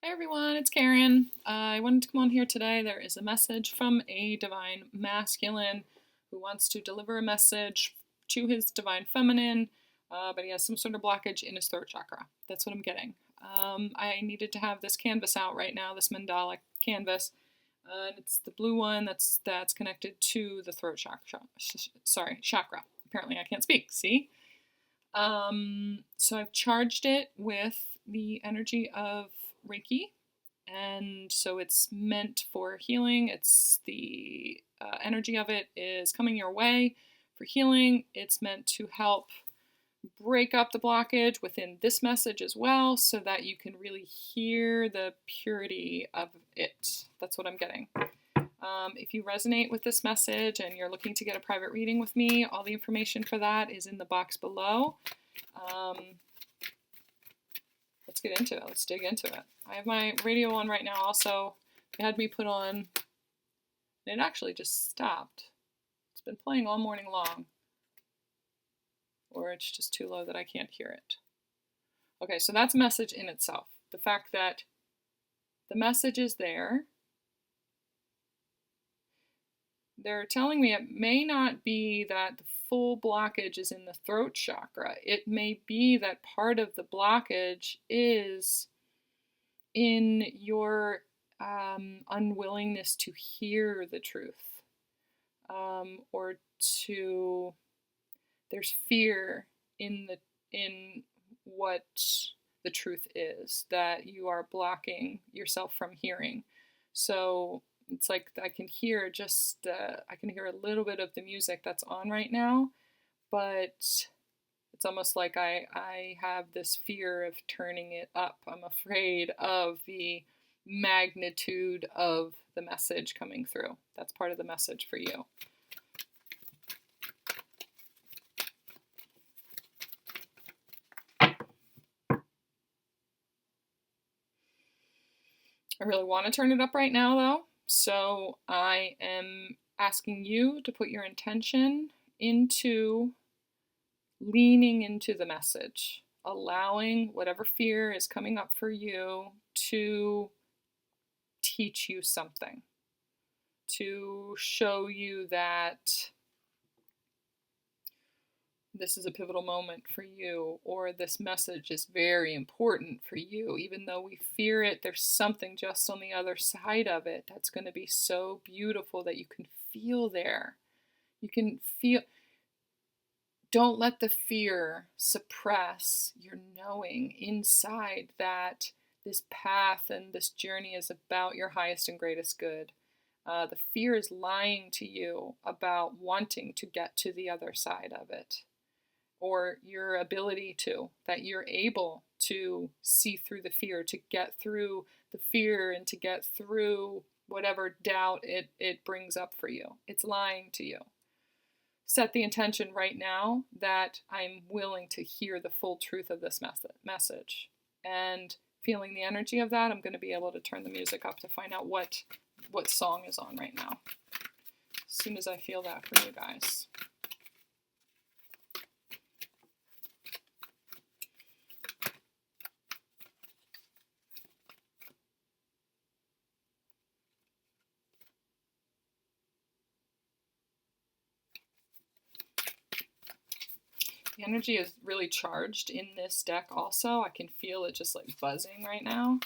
Hi everyone, it's Karen. I wanted to come on here today. There is a message from a divine masculine who wants to deliver a message to his divine feminine, but he has some sort of blockage in his throat chakra. That's what I'm getting. I needed to have this canvas out right now, this mandala canvas. And it's the blue one that's connected to the throat chakra. Chakra. Apparently I can't speak, see? So I've charged it with the energy of Reiki, and so it's meant for healing. It's the energy of it is coming your way for healing. It's meant to help break up the blockage within this message as well, so that you can really hear the purity of it. That's what I'm getting. If you resonate with this message and you're looking to get a private reading with me, all the information for that is in the box below. Let's get into it. Let's dig into it. I have my radio on right now also. It had me put on, and it actually just stopped. It's been playing all morning long. Or it's just too low that I can't hear it. Okay, so that's a message in itself. The fact that the message is there. They're telling me it may not be that the full blockage is in the throat chakra. It may be that part of the blockage is in your unwillingness to hear the truth, or to, there's fear in what the truth is that you are blocking yourself from hearing. So it's like I can hear I can hear a little bit of the music that's on right now, but it's almost like I have this fear of turning it up. I'm afraid of the magnitude of the message coming through. That's part of the message for you. I really want to turn it up right now though. So I am asking you to put your intention into leaning into the message, allowing whatever fear is coming up for you to teach you something, to show you that this is a pivotal moment for you, or this message is very important for you. Even though we fear it, there's something just on the other side of it that's going to be so beautiful that you can feel there. You can feel. Don't let the fear suppress your knowing inside that this path and this journey is about your highest and greatest good. The fear is lying to you about wanting to get to the other side of it, or your ability to, that you're able to see through the fear, to get through the fear and to get through whatever doubt it brings up for you. It's lying to you. Set the intention right now that I'm willing to hear the full truth of this message. And feeling the energy of that, I'm going to be able to turn the music up to find out what song is on right now. As soon as I feel that for you guys. The energy is really charged in this deck also. I can feel it just like buzzing right now.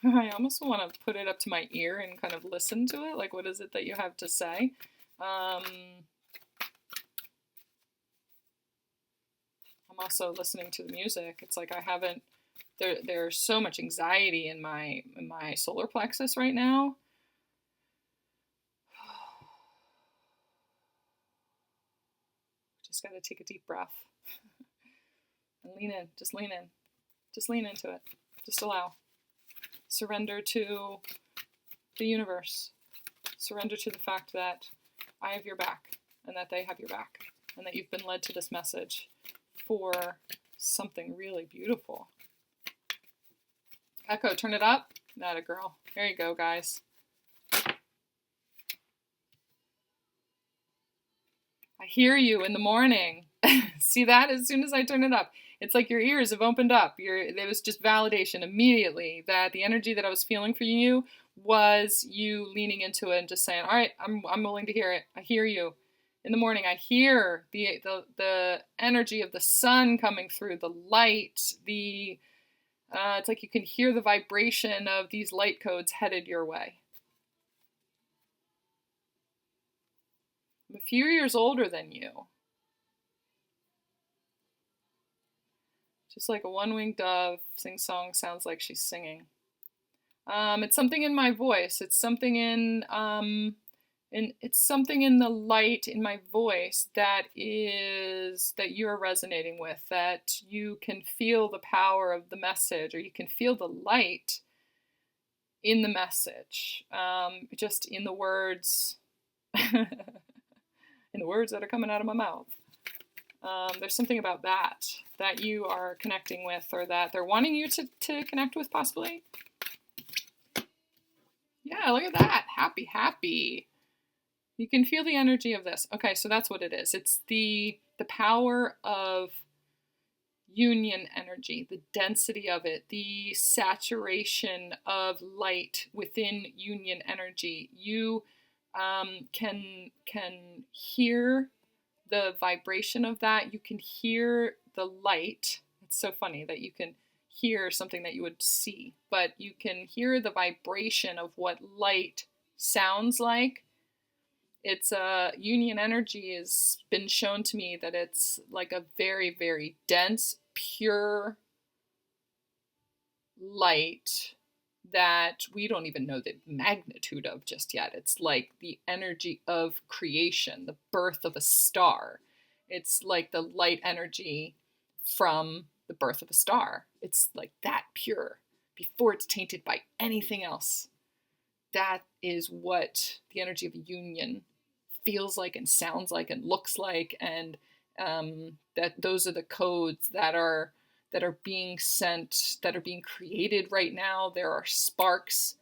I almost want to put it up to my ear and kind of listen to it. Like, what is it that you have to say? I'm also listening to the music. It's like I haven't, there's so much anxiety in my solar plexus right now. Just got to take a deep breath and lean in. Just lean in. Just lean into it. Just allow. Surrender to the universe. Surrender to the fact that I have your back and that they have your back and that you've been led to this message for something really beautiful. Echo, turn it up. Not a girl. There you go, guys. I hear you in the morning. See that? As soon as I turn it up, It's like your ears have opened up. There was just validation immediately that the energy that I was feeling for you was you leaning into it and just saying, all right, I'm willing to hear it. I hear you. In the morning, I hear the energy of the sun coming through, the light, it's like you can hear the vibration of these light codes headed your way. I'm a few years older than you. Just like a one-winged dove sings song, sounds like she's singing. It's something in my voice. It's something it's something in the light in my voice that you're resonating with, that you can feel the power of the message, or you can feel the light in the message, just in the words, in the words that are coming out of my mouth. There's something about that you are connecting with, or that they're wanting you to connect with, possibly. Yeah, look at that. Happy. You can feel the energy of this. Okay, so that's what it is. It's the power of union energy, the density of it, the saturation of light within union energy. You can hear the vibration of that. You can hear the light. It's so funny that you can hear something that you would see, but you can hear the vibration of what light sounds like. It's union energy has been shown to me that it's like a very, very dense, pure light that we don't even know the magnitude of just yet. It's like the energy of creation, the birth of a star. It's like the light energy from the birth of a star. It's like that pure before it's tainted by anything else. That is what the energy of a union feels like and sounds like and looks like, and that those are the codes that are being sent, that are being created right now. There are sparks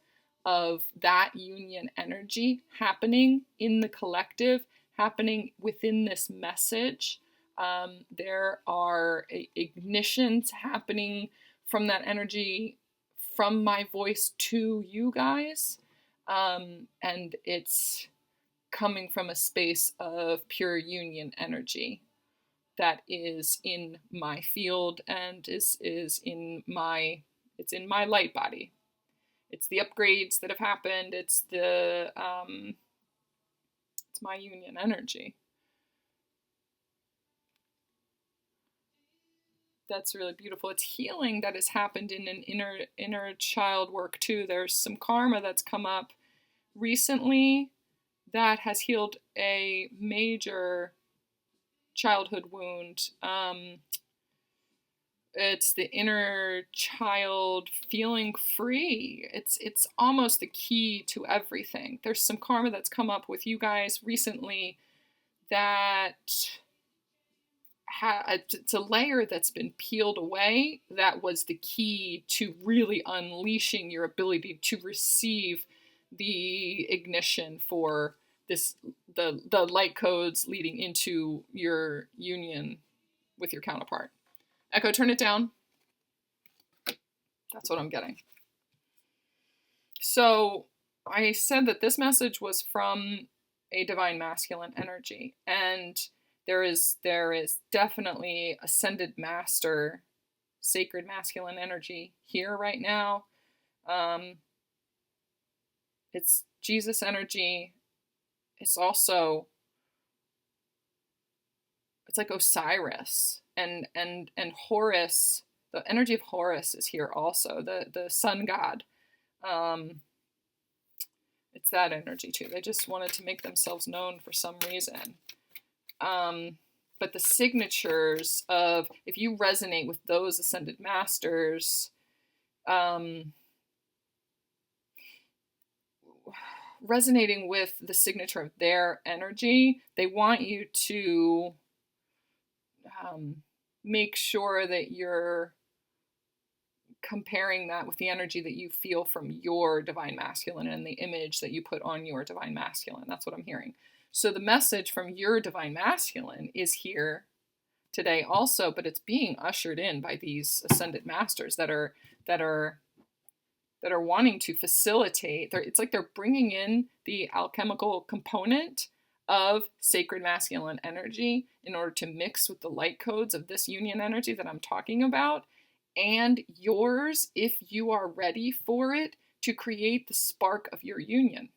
of that union energy happening in the collective, happening within this message. There are ignitions happening from that energy, from my voice to you guys, and it's coming from a space of pure union energy that is in my field and is in my, it's in my light body. It's the upgrades that have happened. It's it's my union energy. That's really beautiful. It's healing that has happened in an inner child work too. There's some karma that's come up recently that has healed a major childhood wound. It's the inner child feeling free. It's almost the key to everything. There's some karma that's come up with you guys recently that it's a layer that's been peeled away. That was the key to really unleashing your ability to receive the ignition for the light codes leading into your union with your counterpart. Echo, turn it down. That's what I'm getting. So I said that this message was from a divine masculine energy, and there is definitely ascended master, sacred masculine energy here right now. It's Jesus energy. It's also, it's like Osiris and Horus. The energy of Horus is here also, the sun god. It's that energy too. They just wanted to make themselves known for some reason. But the signatures of, if you resonate with those ascended masters, resonating with the signature of their energy, they want you to make sure that you're comparing that with the energy that you feel from your divine masculine and the image that you put on your divine masculine. That's what I'm hearing. So the message from your divine masculine is here today also, but it's being ushered in by these ascended masters that are wanting to facilitate. It's like they're bringing in the alchemical component of sacred masculine energy in order to mix with the light codes of this union energy that I'm talking about, and yours, if you are ready for it, to create the spark of your union.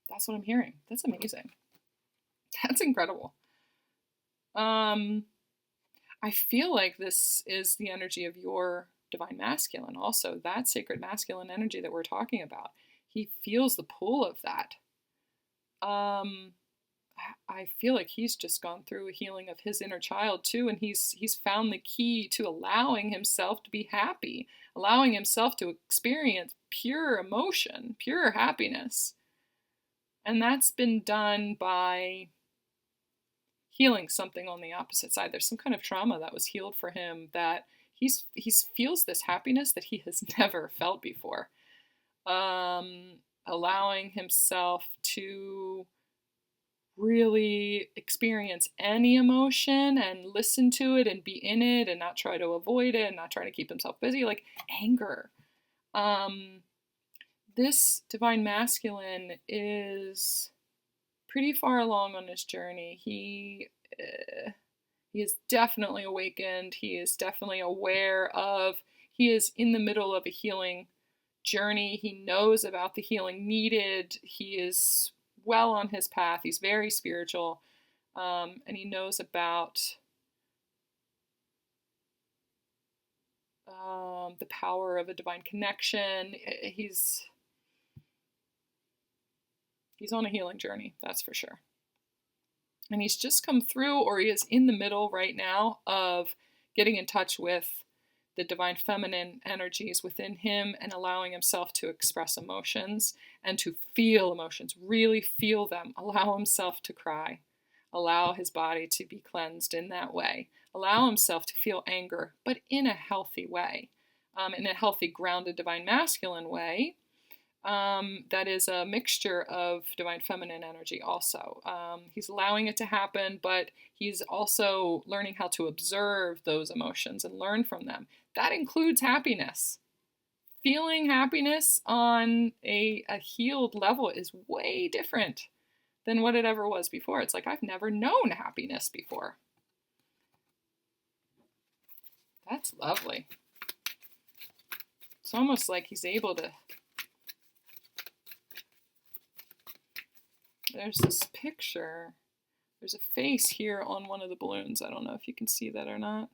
That's what I'm hearing. That's amazing. That's incredible. I feel like this is the energy of your divine masculine also, that sacred masculine energy that we're talking about. He feels the pull of that. I feel like he's just gone through a healing of his inner child too, and he's found the key to allowing himself to be happy, allowing himself to experience pure emotion, pure happiness. And that's been done by healing something on the opposite side. There's some kind of trauma that was healed for him, that he feels this happiness that he has never felt before. Allowing himself to really experience any emotion and listen to it and be in it and not try to avoid it and not try to keep himself busy, like anger. This divine masculine is pretty far along on his journey. He is definitely awakened. He is definitely aware of, he is in the middle of a healing journey. He knows about the healing needed. He is well on his path. He's very spiritual, and he knows about the power of a divine connection. He's on a healing journey, that's for sure. And he's just come through, or he is in the middle right now of getting in touch with the divine feminine energies within him and allowing himself to express emotions and to feel emotions, really feel them, allow himself to cry, allow his body to be cleansed in that way, allow himself to feel anger, but in a healthy way, in a healthy, grounded, divine masculine way. That is a mixture of divine feminine energy also. He's allowing it to happen, but he's also learning how to observe those emotions and learn from them. That includes happiness. Feeling happiness on a healed level is way different than what it ever was before. It's like, I've never known happiness before. That's lovely. It's almost like he's able to... There's this picture. There's a face here on one of the balloons. I don't know if you can see that or not.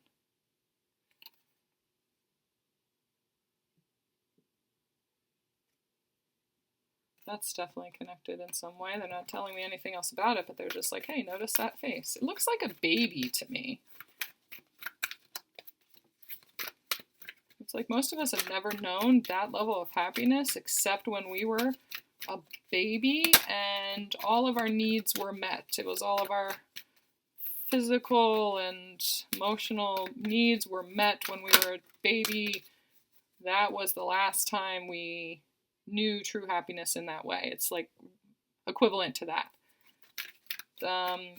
That's definitely connected in some way. They're not telling me anything else about it, but they're just like, hey, notice that face. It looks like a baby to me. It's like most of us have never known that level of happiness except when we were a baby and all of our needs were met. It was all of our physical and emotional needs were met when we were a baby. That was the last time we knew true happiness in that way. It's like equivalent to that.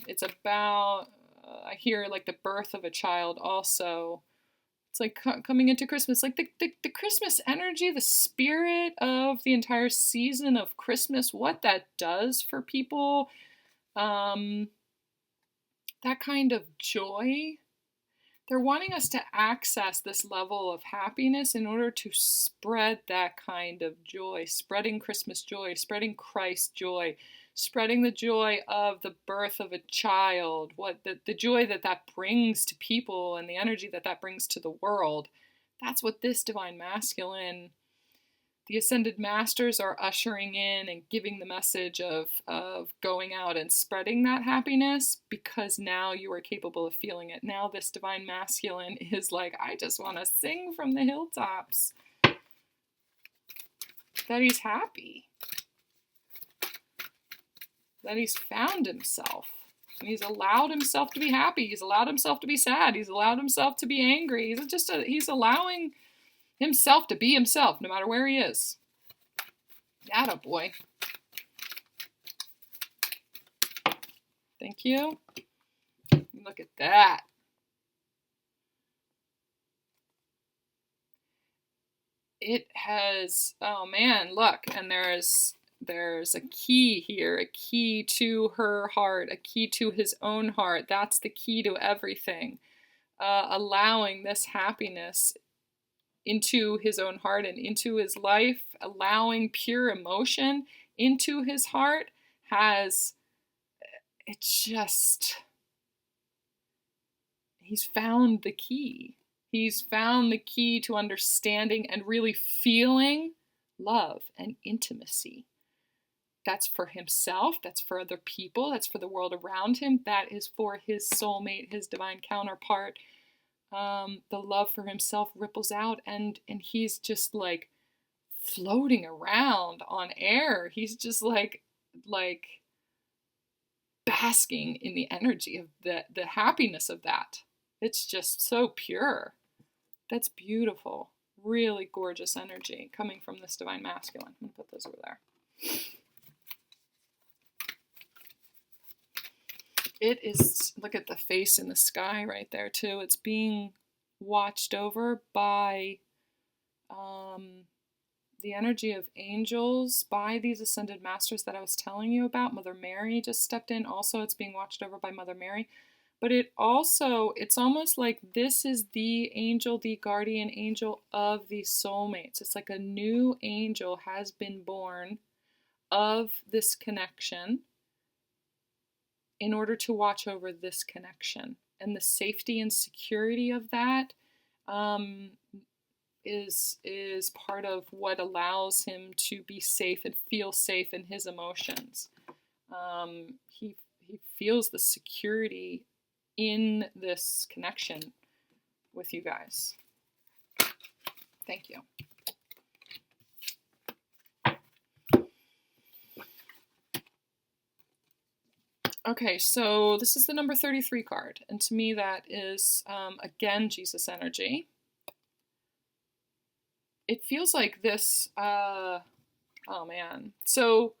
It's about, I hear like the birth of a child also. It's like coming into Christmas, like the Christmas energy, the spirit of the entire season of Christmas, what that does for people, that kind of joy. They're wanting us to access this level of happiness in order to spread that kind of joy, spreading Christmas joy, spreading Christ joy, spreading the joy of the birth of a child, what the joy that brings to people and the energy that brings to the world. That's what this divine masculine, the ascended masters are ushering in and giving the message of going out and spreading that happiness, because now you are capable of feeling it. Now this divine masculine is like, I just want to sing from the hilltops that he's happy, that he's found himself. And he's allowed himself to be happy. He's allowed himself to be sad. He's allowed himself to be angry. He's allowing himself to be himself, no matter where he is. Atta boy. Thank you. Look at that. It has, oh man, look, and there's a key here, a key to her heart, a key to his own heart. That's the key to everything. Allowing this happiness into his own heart and into his life, allowing pure emotion into his heart it's just, he's found the key. He's found the key to understanding and really feeling love and intimacy. That's for himself, that's for other people, that's for the world around him, that is for his soulmate, his divine counterpart. The love for himself ripples out, and he's just like floating around on air. He's just like basking in the energy of the happiness of that. It's just so pure. That's beautiful. Really gorgeous energy coming from this divine masculine. I'm going to put those over there. It is, look at the face in the sky right there too. It's being watched over by the energy of angels, by these ascended masters that I was telling you about. Mother Mary just stepped in. Also, it's being watched over by Mother Mary. But it's almost like this is the angel, the guardian angel of these soulmates. It's like a new angel has been born of this connection in order to watch over this connection. And the safety and security of that is part of what allows him to be safe and feel safe in his emotions. He feels the security in this connection with you guys. Thank you. Okay, so this is the number 33 card, and to me that is, again, Jesus energy. It feels like this, oh man, so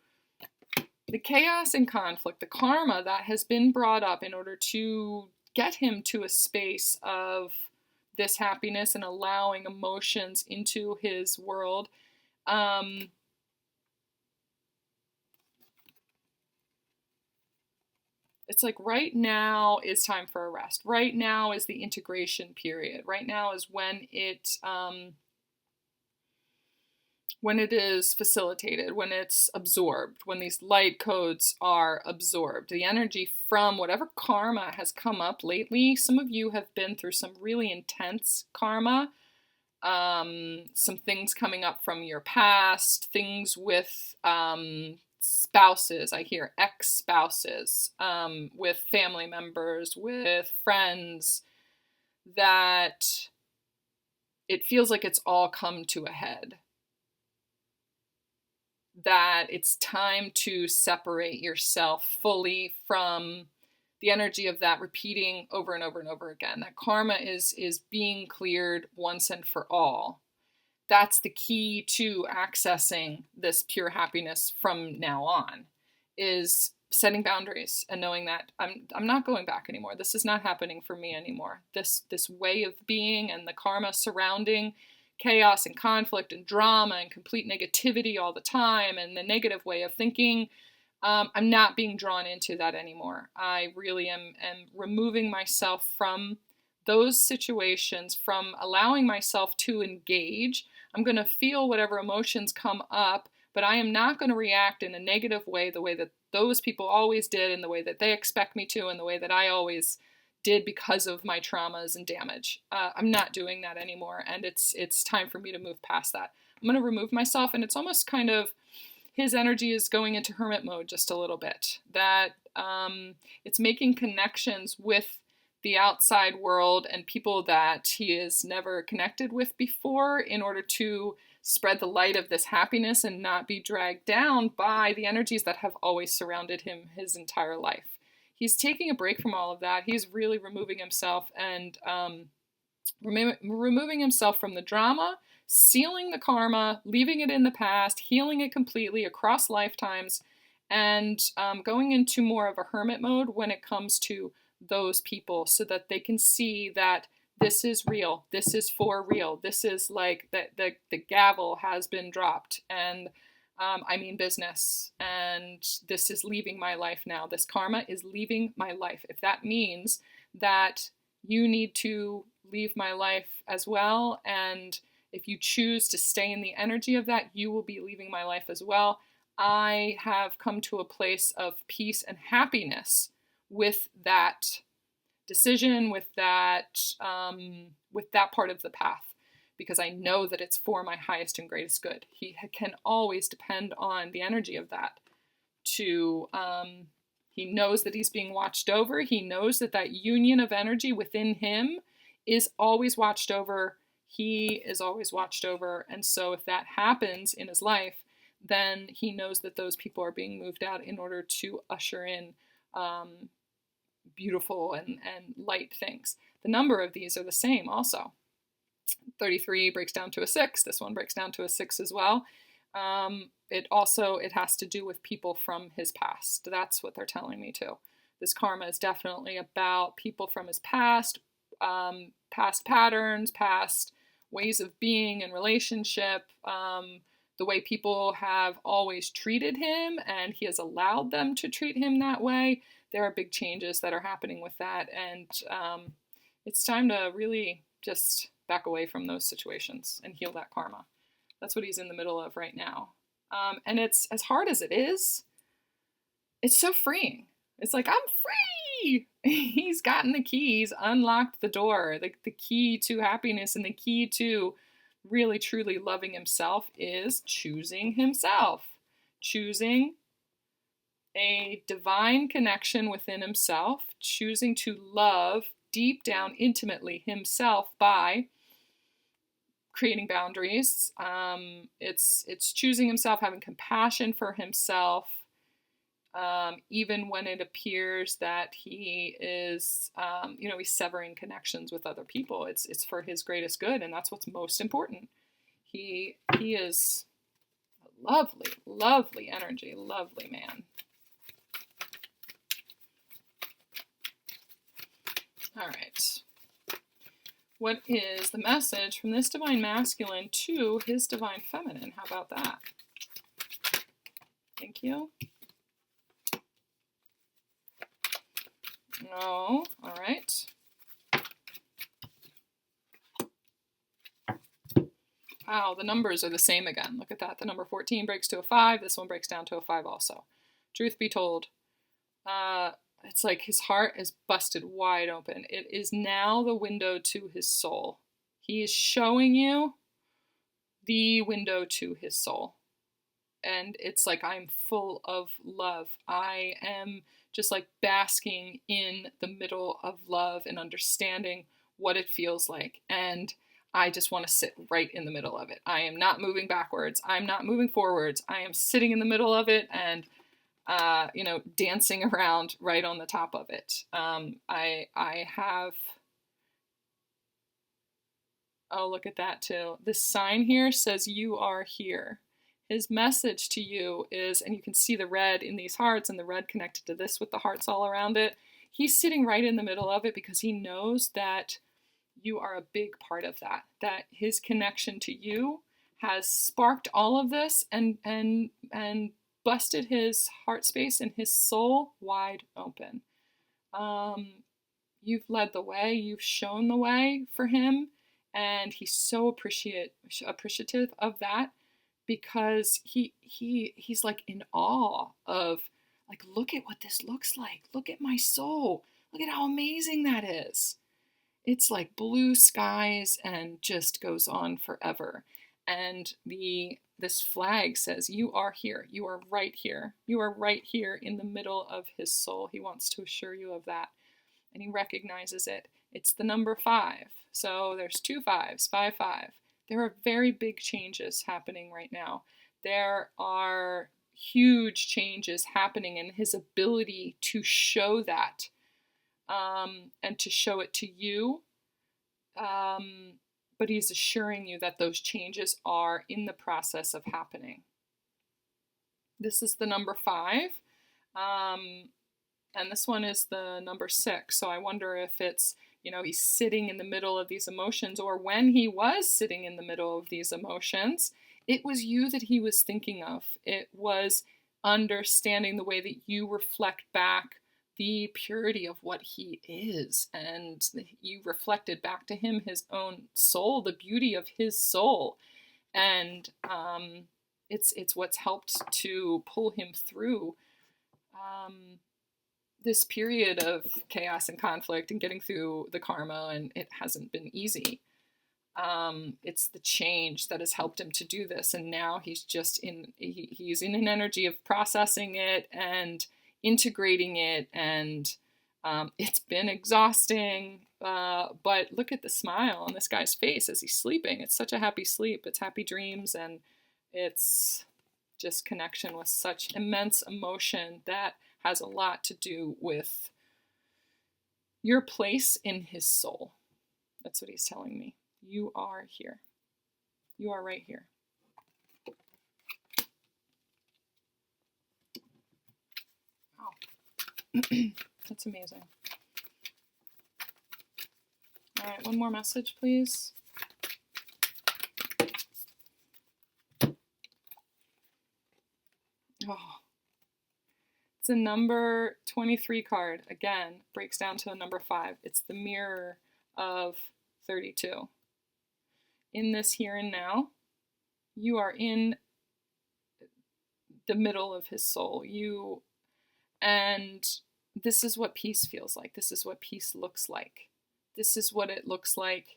the chaos and conflict, the karma that has been brought up in order to get him to a space of this happiness and allowing emotions into his world, it's like right now is time for a rest. Right now is the integration period. Right now is when it is facilitated, when it's absorbed, when these light codes are absorbed. The energy from whatever karma has come up lately. Some of you have been through some really intense karma. Some things coming up from your past, things with spouses, I hear ex-spouses, with family members, with friends, that it feels like it's all come to a head. That it's time to separate yourself fully from the energy of that repeating over and over and over again. That karma is being cleared once and for all. That's the key to accessing this pure happiness from now on, is setting boundaries and knowing that I'm not going back anymore. This is not happening for me anymore. This way of being and the karma surrounding chaos and conflict and drama and complete negativity all the time and the negative way of thinking, I'm not being drawn into that anymore. I really am removing myself from those situations, from allowing myself to engage. I'm going to feel whatever emotions come up, but I am not going to react in a negative way, the way that those people always did, and the way that they expect me to, and the way that I always did because of my traumas and damage. I'm not doing that anymore, and it's time for me to move past that. I'm going to remove myself, and it's almost kind of, his energy is going into hermit mode just a little bit. That it's making connections with the outside world and people that he has never connected with before in order to spread the light of this happiness and not be dragged down by the energies that have always surrounded him his entire life. He's taking a break from all of that. He's really removing himself and removing himself from the drama, sealing the karma, leaving it in the past, healing it completely across lifetimes, and going into more of a hermit mode when it comes to those people so that they can see that this is real, this is for real, this is like the gavel has been dropped, and I mean business, and this is leaving my life now. This karma is leaving my life. If that means that you need to leave my life as well, and if you choose to stay in the energy of that, you will be leaving my life as well. I have come to a place of peace and happiness with that decision, with that part of the path, because I know that it's for my highest and greatest good. He can always depend on the energy of that to, he knows that he's being watched over. He knows that that union of energy within him is always watched over. He is always watched over. And so if that happens in his life, then he knows that those people are being moved out in order to usher in beautiful and light things. The number of these are the same also. 33 breaks down to a 6. This one breaks down to a 6 as well. It has to do with people from his past. That's what they're telling me too. This karma is definitely about people from his past, past patterns, past ways of being in relationship, the way people have always treated him, and he has allowed them to treat him that way. There are big changes that are happening with that, and it's time to really just back away from those situations and heal that karma. That's what he's in the middle of right now. And it's as hard as it is, it's so freeing. It's like, I'm free! He's gotten the keys, unlocked the door. The key to happiness and the key to really truly loving himself is choosing himself. Choosing a divine connection within himself, choosing to love deep down intimately himself by creating boundaries. It's choosing himself, having compassion for himself, even when it appears that he is, he's severing connections with other people. It's for his greatest good, and that's what's most important. He is a lovely, lovely energy, lovely man. All right. What is the message from this divine masculine to his divine feminine? How about that? Thank you. No. All right. Wow, the numbers are the same again. Look at that. The number 14 breaks to a 5. This one breaks down to a 5 also. Truth be told, it's like his heart is busted wide open. It is now the window to his soul. He is showing you the window to his soul. And it's like, I'm full of love. I am just like basking in the middle of love and understanding what it feels like. And I just want to sit right in the middle of it. I am not moving backwards. I'm not moving forwards. I am sitting in the middle of it and dancing around right on the top of it. I have, oh, look at that too. This sign here says you are here. His message to you is, and you can see the red in these hearts and the red connected to this with the hearts all around it. He's sitting right in the middle of it because he knows that you are a big part of that his connection to you has sparked all of this and busted his heart space and his soul wide open. You've led the way, you've shown the way for him, and he's so appreciative of that because he's like in awe of, like, look at what this looks like. Look at my soul. Look at how amazing that is. It's like blue skies and just goes on forever. And this flag says, you are here. You are right here. You are right here in the middle of his soul. He wants to assure you of that. And he recognizes it. It's the number 5. So there's 2 5s, 5, 5. There are very big changes happening right now. There are huge changes happening in his ability to show that and to show it to you. But he's assuring you that those changes are in the process of happening. This is the number 5. And this one is the number 6. So I wonder if it's, he's sitting in the middle of these emotions, or when he was sitting in the middle of these emotions, it was you that he was thinking of. It was understanding the way that you reflect back the purity of what he is. And you reflected back to him his own soul, the beauty of his soul. And it's what's helped to pull him through this period of chaos and conflict and getting through the karma, and it hasn't been easy. It's the change that has helped him to do this, and now he's just he's in an energy of processing it and integrating it, and it's been exhausting, but look at the smile on this guy's face as he's sleeping. It's such a happy sleep. It's happy dreams, and it's just connection with such immense emotion that has a lot to do with your place in his soul. That's what he's telling me. You are here. You are right here. Wow. That's amazing. All right, one more message, please. Oh. It's a number 23 card. Again, breaks down to a number 5. It's the mirror of 32. In this here and now, you are in the middle of his soul. And this is what peace feels like. This is what peace looks like. This is what it looks like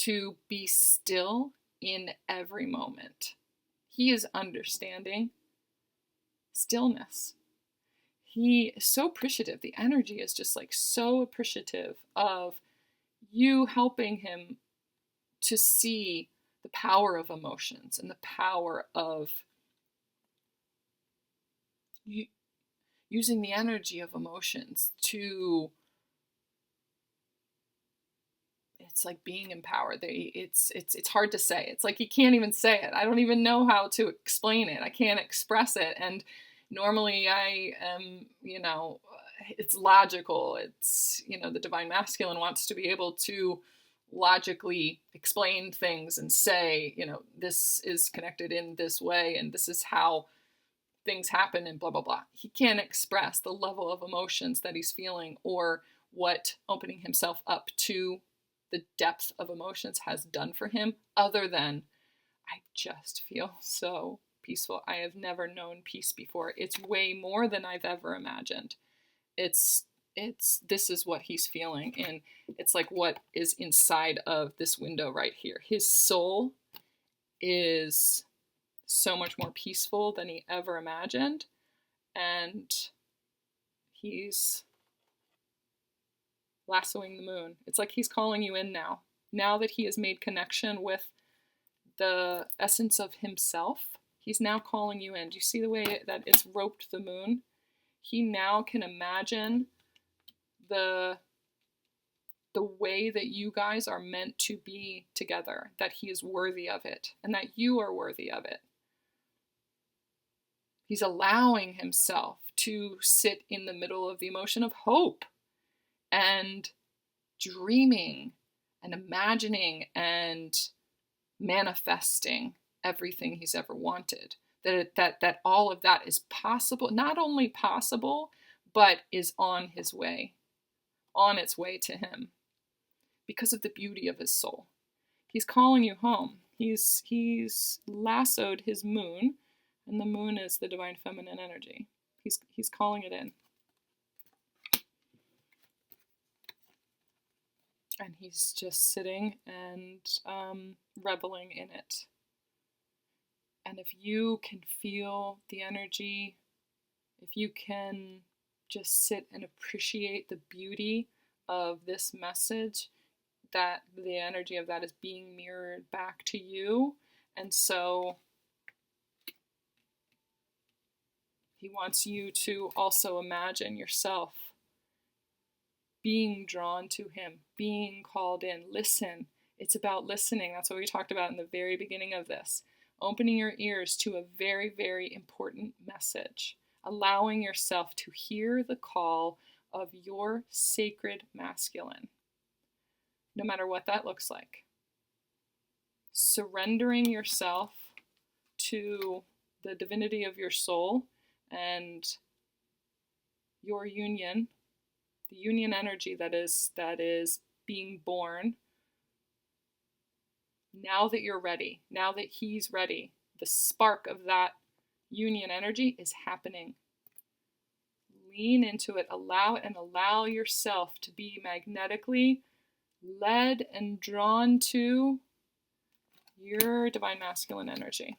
to be still in every moment. He is understanding stillness. He is so appreciative. The energy is just like so appreciative of you helping him to see the power of emotions and the power of using the energy of emotions to, it's like being empowered. It's hard to say. It's like you can't even say it. I don't even know how to explain it. I can't express it. And normally I am, it's logical. It's, the divine masculine wants to be able to logically explain things and say, this is connected in this way and this is how things happen and blah, blah, blah. He can't express the level of emotions that he's feeling or what opening himself up to the depth of emotions has done for him, other than I just feel so peaceful. I have never known peace before. It's way more than I've ever imagined. This is what he's feeling, and it's like what is inside of this window right here. His soul is so much more peaceful than he ever imagined, and he's lassoing the moon. It's like he's calling you in now. Now that he has made connection with the essence of himself, he's now calling you in. Do you see the way that it's roped the moon? He now can imagine the way that you guys are meant to be together, that he is worthy of it, and that you are worthy of it. He's allowing himself to sit in the middle of the emotion of hope and dreaming and imagining and manifesting everything he's ever wanted. That all of that is possible, not only possible, but is on its way to him because of the beauty of his soul. He's calling you home. He's lassoed his moon, and the moon is the divine feminine energy. He's calling it in. And he's just sitting and reveling in it. And if you can feel the energy, if you can just sit and appreciate the beauty of this message, that the energy of that is being mirrored back to you. And so he wants you to also imagine yourself being drawn to him, being called in. Listen. It's about listening. That's what we talked about in the very beginning of this. Opening your ears to a very, very important message. allowing yourself to hear the call of your sacred masculine, no matter what that looks like. Surrendering yourself to the divinity of your soul and your union, the union energy that is being born. Now that you're ready, now that he's ready, the spark of that union energy is happening. Lean into it, allow it, and allow yourself to be magnetically led and drawn to your divine masculine energy.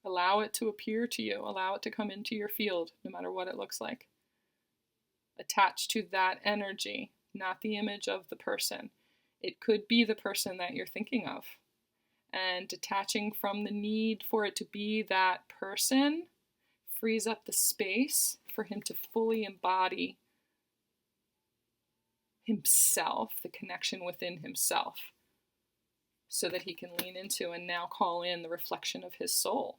Allow it to appear to you. Allow it to come into your field, no matter what it looks like. Attach to that energy, not the image of the person. It could be the person that you're thinking of. And detaching from the need for it to be that person frees up the space for him to fully embody himself, the connection within himself, so that he can lean into and now call in the reflection of his soul.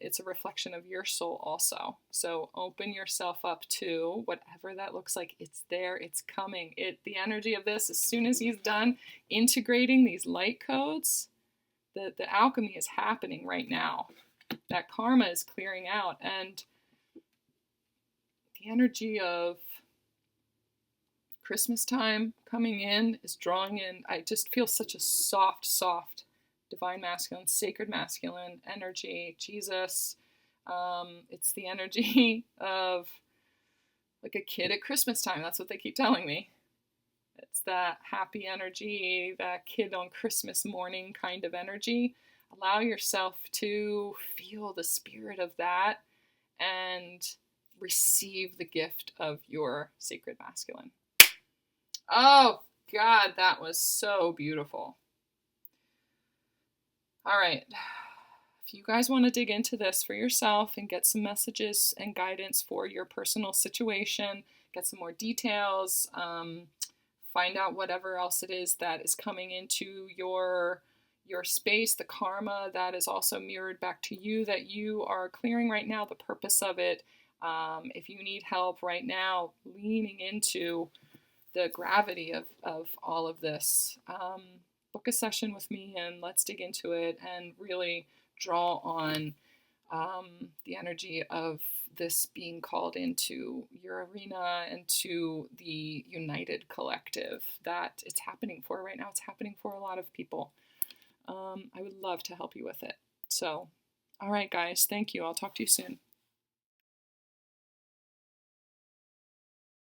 It's a reflection of your soul also. So open yourself up to whatever that looks like. It's there, it's coming. The energy of this, as soon as he's done integrating these light codes, the alchemy is happening right now. That karma is clearing out, and the energy of Christmas time coming in is drawing in. I just feel such a soft divine masculine, sacred masculine energy. Jesus. It's the energy of like a kid at Christmas time. That's what they keep telling me. It's that happy energy, that kid on Christmas morning kind of energy. Allow yourself to feel the spirit of that and receive the gift of your sacred masculine. Oh, God, that was so beautiful. All right. If you guys want to dig into this for yourself and get some messages and guidance for your personal situation, get some more details, find out whatever else it is that is coming into your space, the karma that is also mirrored back to you that you are clearing right now, the purpose of it. If you need help right now, leaning into the gravity of all of this, book a session with me and let's dig into it and really draw on the energy of this being called into your arena and to the united collective that it's happening for right now. It's happening for a lot of people. I would love to help you with it. So, all right, guys, thank you. I'll talk to you soon.